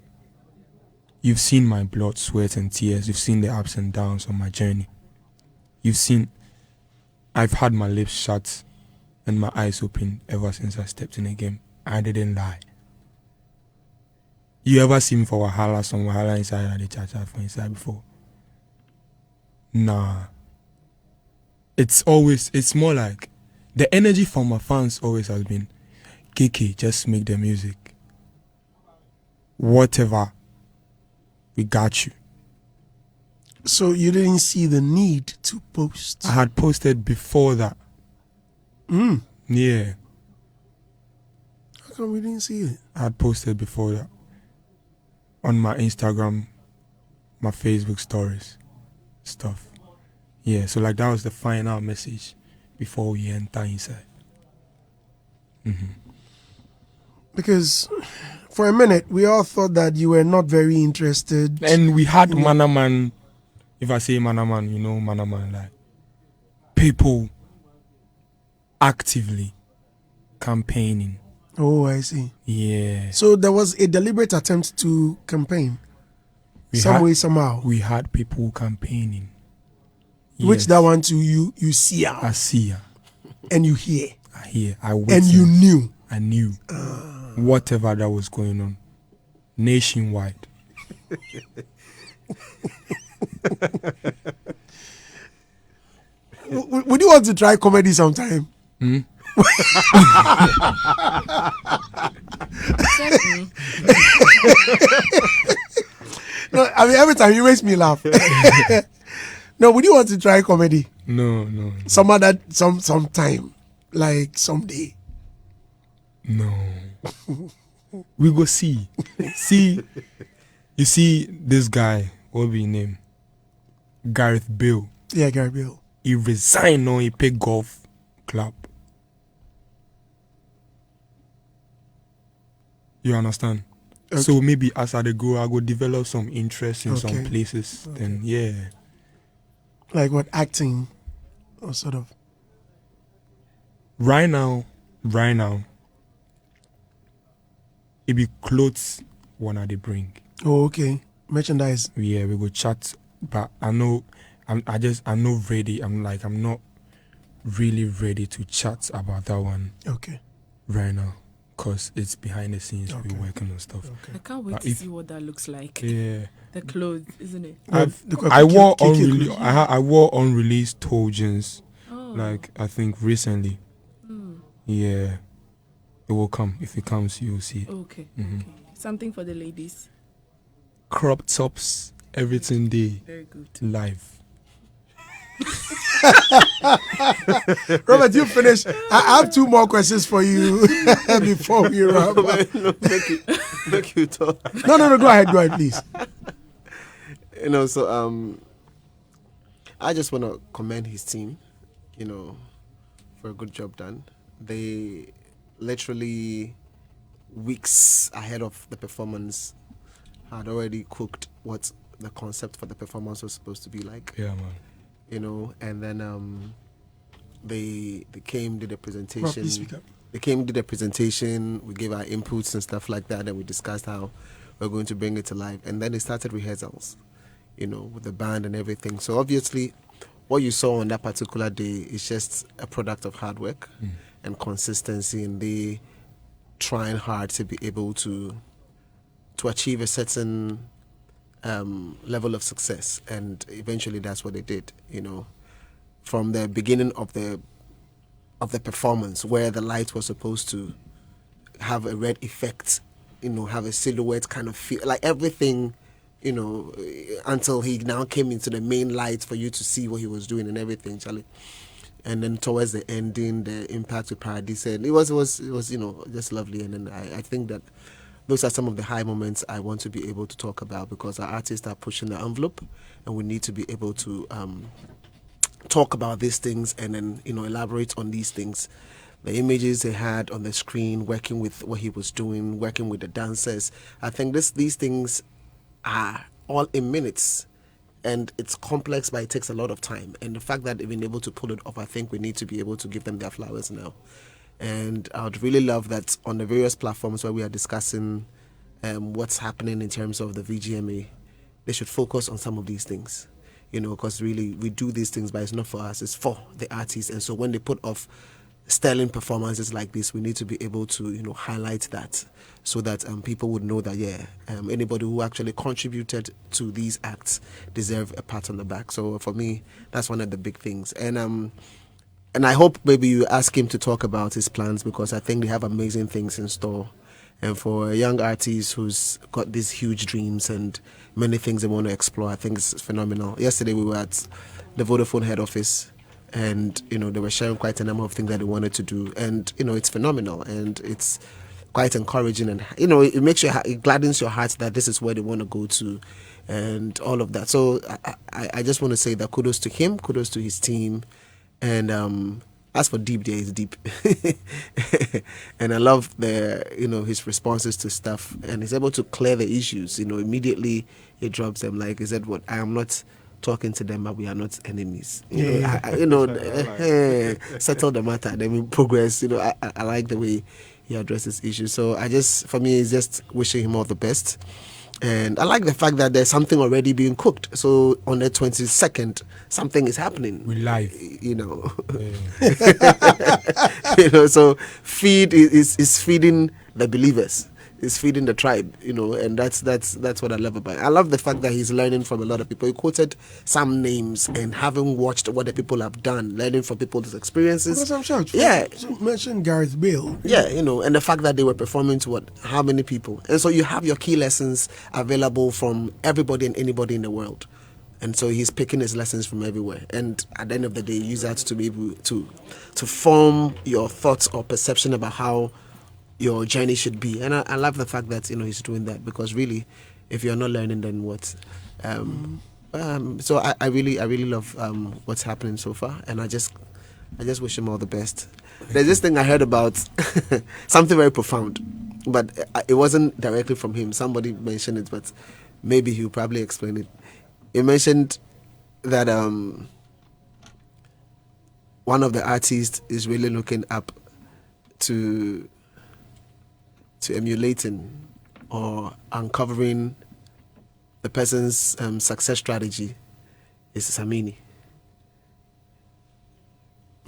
you've seen my blood, sweat, and tears. You've seen the ups and downs on my journey. You've seen I've had my lips shut and my eyes open ever since I stepped in the game. I didn't lie. You ever seen for some Wahala inside the church for inside before? Nah. It's more like the energy from my fans always has been, KK, just make the music. Whatever, we got you. So you didn't see the need to post? I had posted before that. Yeah. How come we didn't see it? I had posted before that. on my Instagram, my Facebook stories, stuff. Yeah, so like that was the final message before we enter inside. Because for a minute we all thought that you were not very interested. And we had Yeah. Manaman. If I say Manaman, you know Manaman, like people actively campaigning. Oh, I see. Yeah. So there was a deliberate attempt to campaign some way, somehow. We had people campaigning. Which Yes. that one too, you see her I see her. and you hear I hear. I and witnessed. you knew. I knew whatever that was going on nationwide. Would you want to try comedy sometime? No, I mean every time you makes me laugh. No, would you want to try comedy No. sometime, like someday? No. We go see. See, you see this guy, what be his name? Gareth Bale. Yeah, Gary Bill. He resigned or he picked golf club. You understand? Okay. So maybe as I dey grow, I go develop some interest in some Okay. places. Then yeah. Like what, acting or sort of? Right now, it be clothes wanna they bring. Oh, okay. Merchandise. Yeah, we go chat, but I know I'm not ready. I'm not really ready to chat about that one Okay. right now, cause it's behind the scenes. Okay. We're working on stuff. Okay. I can't wait But to if- see what that looks like. Yeah, The clothes, isn't it? I wore KK unreleased. I wore unreleased Tojans Oh. like I think recently. Yeah, it will come. If it comes, you'll see. Okay. Mhm. Okay. Something for the ladies. Crop tops, everything day Very good. live. Robert, you finish. I have two more questions for you before we wrap up. No, make you talk. No. Go ahead, please. You know, so I just want to commend his team, you know, for a good job done. They literally weeks ahead of the performance had already cooked what the concept for the performance was supposed to be like, Yeah, man. you know, and then they came, did a Rob, presentation. please speak up. They came, did a presentation, we gave our inputs and stuff like that, and we discussed how we're going to bring it to life. And then they started rehearsals, you know, with the band and everything. So obviously, what you saw on that particular day is just a product of hard work and consistency, and they trying hard to be able to achieve a certain level of success. And eventually that's what they did, you know. From the beginning of the performance, where the light was supposed to have a red effect, you know, have a silhouette kind of feel, like everything, you know, until he now came into the main light for you to see what he was doing and everything, Charlie. And then towards the ending, the impact with Paradise, and it was you know, just lovely. And then I think that those are some of the high moments I want to be able to talk about, because our artists are pushing the envelope, and we need to be able to talk about these things and then, you know, elaborate on these things. The images they had on the screen, working with what he was doing, working with the dancers. I think these things are all in minutes, and it's complex, but it takes a lot of time. And the fact that they've been able to pull it off, I think we need to be able to give them their flowers now. And I would really love that on the various platforms where we are discussing what's happening in terms of the VGMA, they should focus on some of these things, you know, because really we do these things, but it's not for us, it's for the artists. And so when they put off sterling performances like this, we need to be able to, you know, highlight that, so that people would know that, anybody who actually contributed to these acts deserve a pat on the back. So for me, that's one of the big things. And I hope maybe you ask him to talk about his plans, because I think they have amazing things in store. And for a young artist who's got these huge dreams and many things they want to explore, I think it's phenomenal. Yesterday we were at the Vodafone head office, and, you know, they were sharing quite a number of things that they wanted to do. And, you know, it's phenomenal. And it's quite encouraging, and it makes it gladdens your heart that this is where they want to go to, and all of that. So I just want to say that kudos to him, kudos to his team, and as for deep, there is deep, and I love his responses to stuff, and he's able to clear the issues. Immediately he drops them, like he said, "What I am not talking to them, but we are not enemies." Settle the matter, then we progress. I like the way he addresses issues. So for me, it's just wishing him all the best. And I like the fact that there's something already being cooked. So on the 22nd, something is happening. We live. So feed is feeding the believers. Is feeding the tribe, and that's what I love about it. I love the fact that he's learning from a lot of people. He quoted some names and having watched what the people have done, learning from people's experiences. Because I'm shocked. Yeah. You mentioned Gareth Bale. Yeah, and the fact that they were performing to how many people. And so you have your key lessons available from everybody and anybody in the world. And so he's picking his lessons from everywhere. And at the end of the day, use that to be able to form your thoughts or perception about how your journey should be. And I love the fact that he's doing that, because really, if you're not learning, then what? So I really love what's happening so far, and I just wish him all the best. There's this thing I heard about something very profound, but it wasn't directly from him. Somebody mentioned it, but maybe he'll probably explain it. He mentioned that one of the artists is really looking up to emulating or uncovering the person's success strategy is Samini.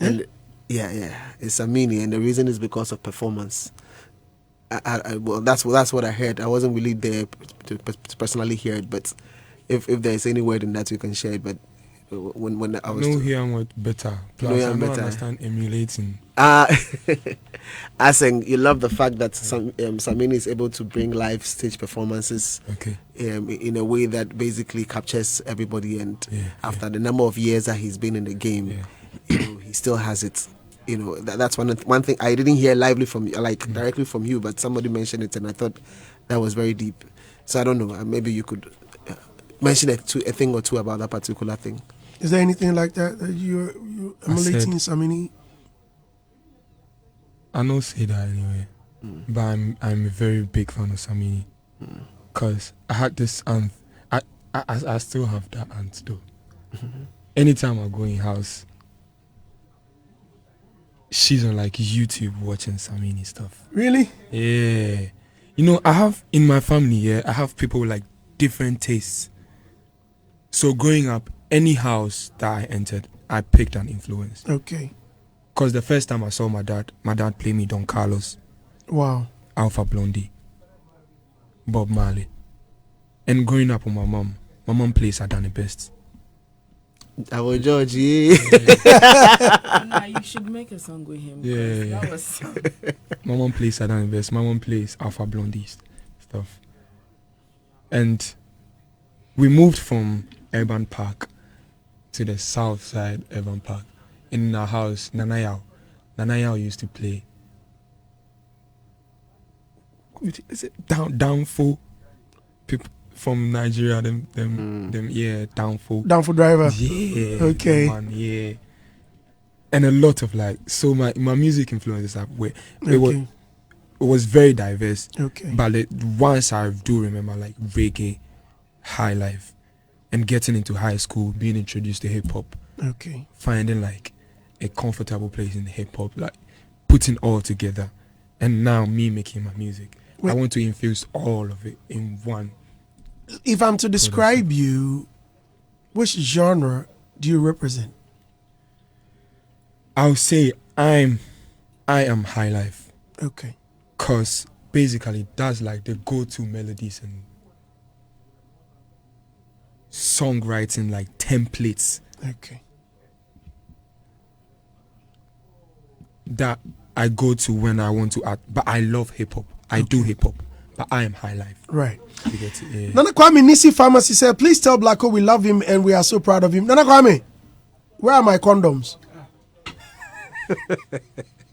And it's Samini, and the reason is because of performance. Well, that's what I heard. I wasn't really there to personally hear it, but if there's any word in that, you can share it. But when I was hear what better. Plus, I don't understand emulating. I think you love the fact that Samini is able to bring live stage performances in a way that basically captures everybody, and after the number of years that he's been in the game, he still has it. That's one thing I didn't hear lively from you, like directly from you, but somebody mentioned it, and I thought that was very deep. So I don't know, maybe you could mention a thing or two about that particular thing. Is there anything like that you're emulating Samini? I don't say that anyway, but I'm a very big fan of Samini, because I had this aunt. I still have that aunt though. Anytime I go in house, she's on like YouTube watching Samini stuff. Really? Yeah. I have in my family, I have people with like different tastes. So growing up, any house that I entered, I picked an influence. Okay. Because the first time I saw my dad play me Don Carlos. Wow. Alpha Blondie. Bob Marley. And growing up with my mom plays Adani Best. Our Georgie. Nah, you should make a song with him. Yeah. That was My mom plays Adani Best. My mom plays Alpha Blondie stuff. And we moved from Urban Park to the south side Urban Park. In our house, Nanayao used to play. Is it Downfall? People from Nigeria, Downfall. Downfall drivers. Yeah. Okay. Man, yeah. And a lot of my music influences it was very diverse. Okay. But once I do remember like reggae, high life, and getting into high school, being introduced to hip hop. Okay. Finding like a comfortable place in hip hop, like putting all together, and now me making my music. I want to infuse all of it in one. If I'm to describe you, which genre do you represent? I'll say I am high life. Okay. Cause basically that's like the go-to melodies and songwriting like templates. Okay. That I go to when I want to act, but I love hip hop. I do hip hop, but I am high life. Right. You get it? Yeah. Nana Kwame Nisi Pharmacy said, please tell Blacko we love him and we are so proud of him. Nana Kwame, where are my condoms?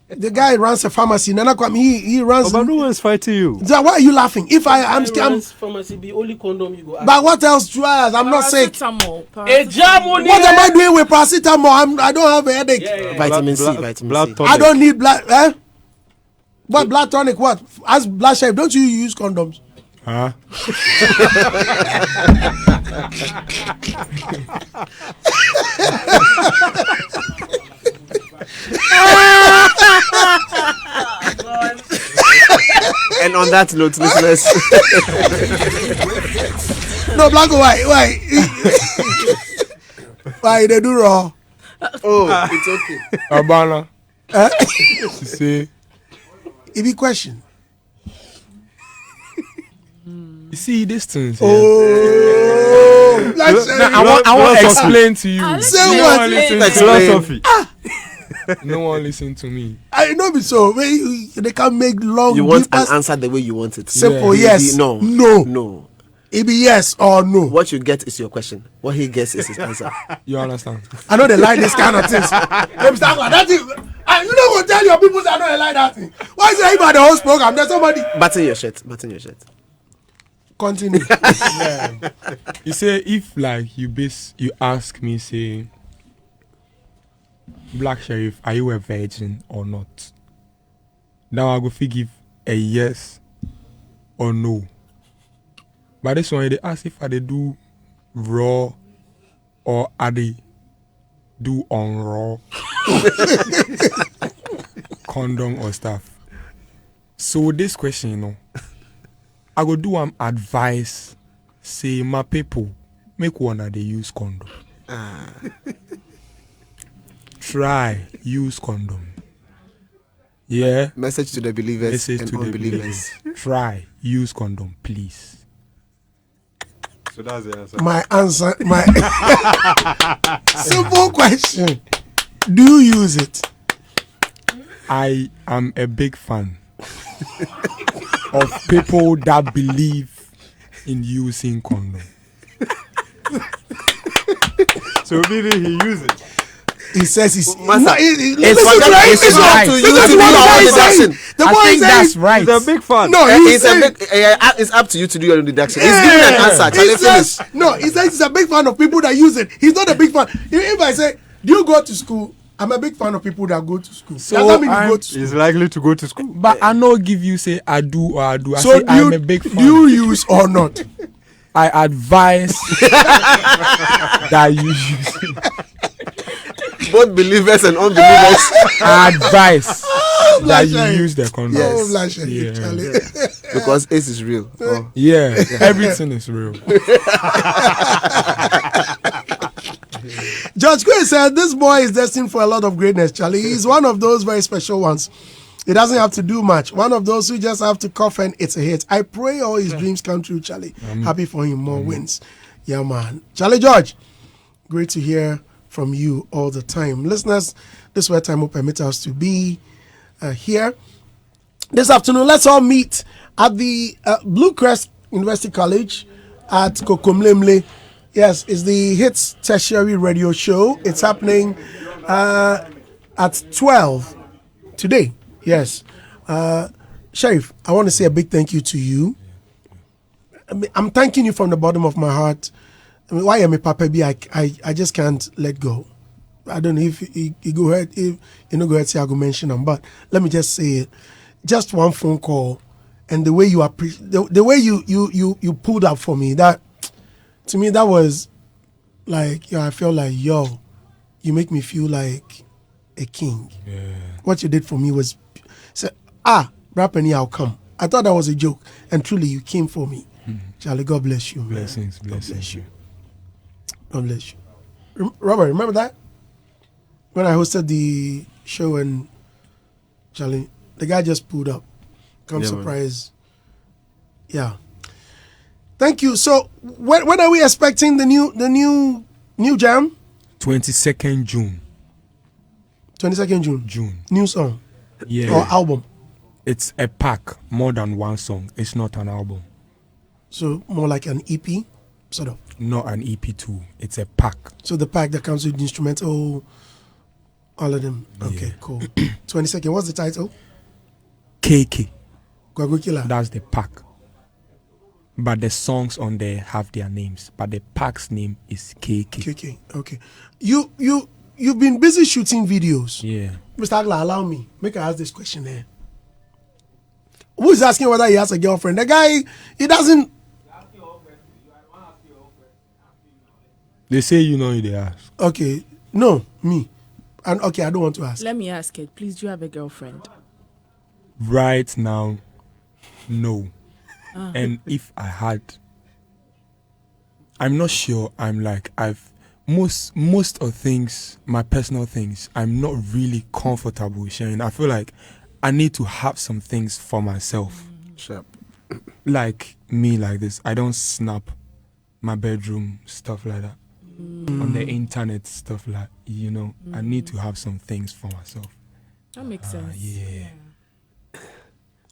The guy runs a pharmacy. Nana Kwame, he runs. But no one's fighting you. So why are you laughing? If I'm pharmacy, be only condom you go. But what else do I have? I'm not sick. A jam on What am I doing with paracetamol? I don't have a headache. Vitamin C, vitamin blood C. tonic. I don't need blood. What blood tonic? What? As blood shape, don't you use condoms? Huh? And on that note, listeners, No, black or white. Why they do raw? it's okay. Abana. Eh? You see, It be question. you see these things. Oh, black shape. I want to explain to you. Say No what? one listen to Philosophy. No one listen to me. I know be so. They can make long. You want deep an as- answer the way you want it. Simple. Yeah. Yes. No. No. It be yes or no. What you get is your question. What he gets is his answer. You understand? I know they like this kind of things. Them start going, that thing. You don't go tell your people that I know they like that thing. Why is it about the host program? There's somebody. Button your shirt. Continue. You say if like you ask me say, Black Sheriff, are you a virgin or not? Now I go give a yes or no. But this one they ask if I they do raw or I they do on raw condom or stuff. So with this question, you know, I go do advice. Say my people make one that they use condom. Try use condom. Yeah. Message to the believers Message and to the unbelievers. believers. Try use condom, please. So that's the answer. My answer, my simple question. Do you use it? I am a big fan of people that believe in using condom. So meaning he used it. He says he's Master, listen for to them- right. it's Listen up right. to you Listen to to do what your the own boy is saying. deduction. The I boy think is that's saying. right. He's a big fan. No, he's saying. It's up to you to do your deduction. He's giving an answer. He Charlie, says, finish. no, he says he's a big fan of people that use it. He's not a big fan. If I say, do you go to school? I'm a big fan of people that go to school. So Does that mean you I'm- go to school? He's likely to go to school. But I no give you say I do or I do. I So say I'm a big fan. do you use or not? I advise that you use it. Both believers and unbelievers. I advise that you Blashay. use the condom. Yes. Oh, Blashay, Yeah. Charlie. Because Ace is real. Oh. Yeah, everything is real. George Quinn said, this boy is destined for a lot of greatness, Charlie. He's one of those very special ones. He doesn't have to do much. One of those who just have to cough and it's a hit. I pray all his dreams come true, Charlie. Happy for him. More wins. Yeah, man. Charlie George, great to hear from you all the time. Listeners, this is where time will permit us to be here. This afternoon, let's all meet at the Blue Crest University College at Kokomlemle. Yes, it's the Hits Tertiary Radio Show. It's happening at 12 today. Yes. Sherif, I want to say a big thank you to you. I'm thanking you from the bottom of my heart. I mean, why am I Papa B? I just can't let go. I don't know if you go ahead, if you know, go ahead, say I go mention them, but let me just say it. Just one phone call and the way you the way you pulled up for me, that to me that was like, I felt like, yo, you make me feel like a king. Yeah. What you did for me was say, Rappenny, I'll come. I thought that was a joke, and truly you came for me. Charlie, God bless you, man. Blessings, God blessings. bless you. God bless you. Robert, remember that? When I hosted the show and Charlie, the guy just pulled up. Come Yeah, surprise. Yeah. Thank you. So when are we expecting the new jam? 22nd June. 22nd June. June. New song Yeah. or album. It's a pack, more than one song. It's not an album. So more like an EP, sort of. Not an EP2. It's a pack. So the pack that comes with instrumental. All of them. Okay, Yeah. cool. 22nd. What's the title? KK. Gwagwikila. That's the pack. But the songs on there have their names. But the pack's name is KK. KK. Okay. You've been busy shooting videos. Yeah. Mr. Agla, allow me. Make I ask this question there. Who is asking whether he has a girlfriend? The guy, he doesn't. They say you know who they ask. Okay. No, me. And okay, I don't want to ask. Let me ask it. Please, do you have a girlfriend? Right now, no. And if I had, I'm not sure. I'm like most of things, my personal things, I'm not really comfortable sharing. I feel like I need to have some things for myself. Sharp. Like me, like this. I don't snap my bedroom stuff like that. On the internet stuff like, I need to have some things for myself. That makes sense. Yeah.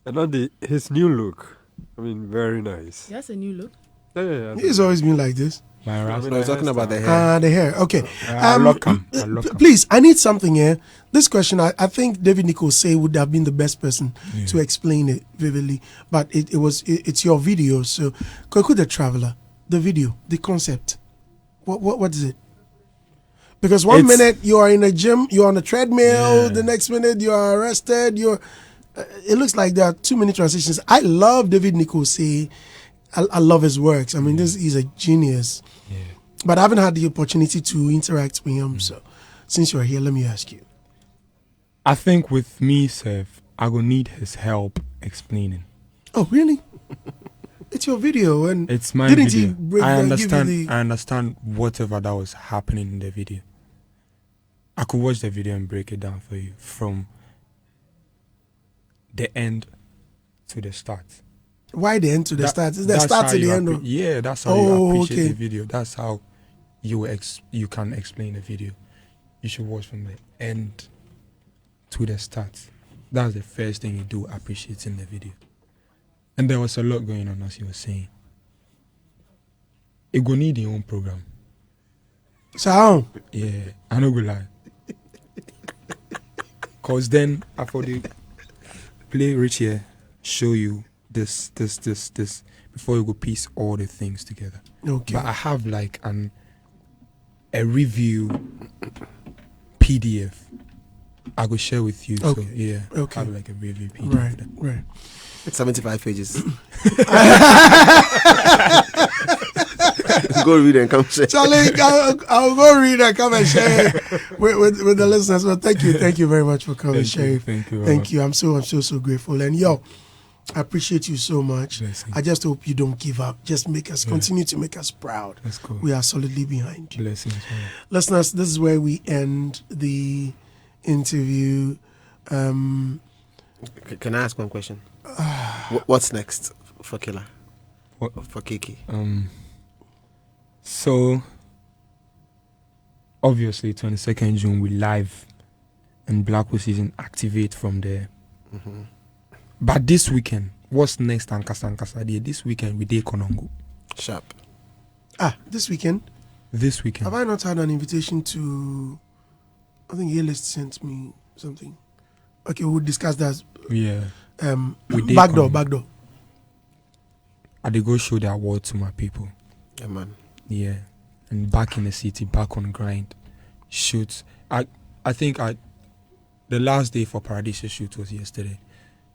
And on his new look, I mean, very nice. That's a new look. Yeah. He's always been like this. My I rap. mean, We're talking about the hair. The hair. Okay. I lock 'em. Please, I need something here. This question, I think David Nicholson would have been the best person to explain it vividly. But it's your video. So, Kweku the Traveler, the video, the concept. What is it? Because one minute you are in a gym, you're on a treadmill. Yeah. The next minute you are arrested. It looks like there are too many transitions. I love David Nicholson. I love his works. I mean, he's a genius. Yeah. But I haven't had the opportunity to interact with him. So, since you're here, let me ask you. I think with me, Seth, I will need his help explaining. Oh, really? It's your video, and It's my didn't video. he break I the- understand. give you the- I understand whatever that was happening in the video. I could watch the video and break it down for you from the end to the start. Why the end to the That- start? Is the that's start how to the you end? appre- Yeah, that's how Oh, you appreciate okay. the video. That's how you can explain the video. You should watch from the end to the start. That's the first thing you do, appreciating the video. And there was a lot going on, as you were saying. It go need your own program. So how? Yeah, I no go lie. Cause then after the play rich here, show you this before you go piece all the things together. Okay. But I have like a review PDF I will share with you. Okay. So yeah, Okay. have like a review PDF. Right, there. right. It's 75 pages. Go read and come share. Charlie, I'll go read and come and share with the listeners. Well, thank you very much for coming, Sherif. Thank you. Thank you. I'm so grateful. And yo, I appreciate you so much. Blessings. I just hope you don't give up. Just continue to make us proud. Let's go. We are solidly behind you. Blessings. Man. Listeners, this is where we end the interview. Can I ask one question? What's next for Killer? What? For Kiki? So obviously 22nd June we live and Blackwell season activate from there. Mm-hmm. But this weekend, what's next Ankasa Day? This weekend we day Konongo. Sharp. This weekend, This weekend. have I not had an invitation to? I think Yelist sent me something. Okay, we'll discuss that. Yeah. We dey Backdoor. I did go show the award to my people. Yeah, man. Yeah. And back in the city, back on grind. Shoots. I think the last day for Paradiso shoot was yesterday.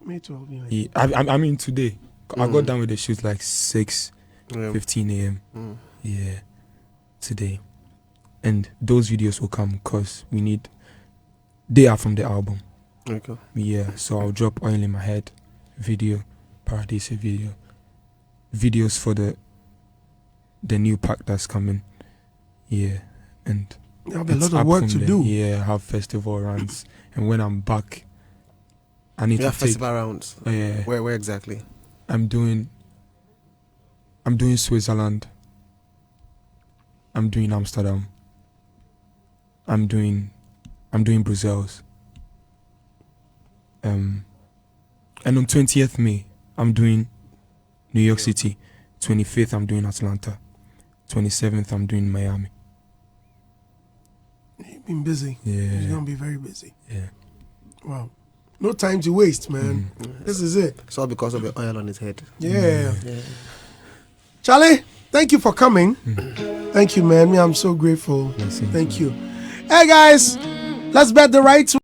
May 12. Yeah, I mean today. I got done with the shoot like 6:15 Yeah. a.m. Yeah, today. And those videos will come because they are from the album. Okay. Yeah, so I'll drop Oil in My Head video, Paradiso video, videos for the new pack that's coming. Yeah, and You have a it's lot of up work from to there. do. Yeah, I have festival runs, and when I'm back, I need You to have take. festival rounds. Yeah, Where exactly? I'm doing Switzerland. I'm doing Amsterdam. I'm doing Brussels. And on 20th May, I'm doing New York City. 25th, I'm doing Atlanta. 27th, I'm doing Miami. He's been busy. Yeah. He's gonna be very busy. Yeah. Wow. No time to waste, man. This is it. It's all because of the oil on his head. Yeah. Charlie, thank you for coming. Thank you, man. I'm so grateful. Thank you. Hey, guys, let's bet the right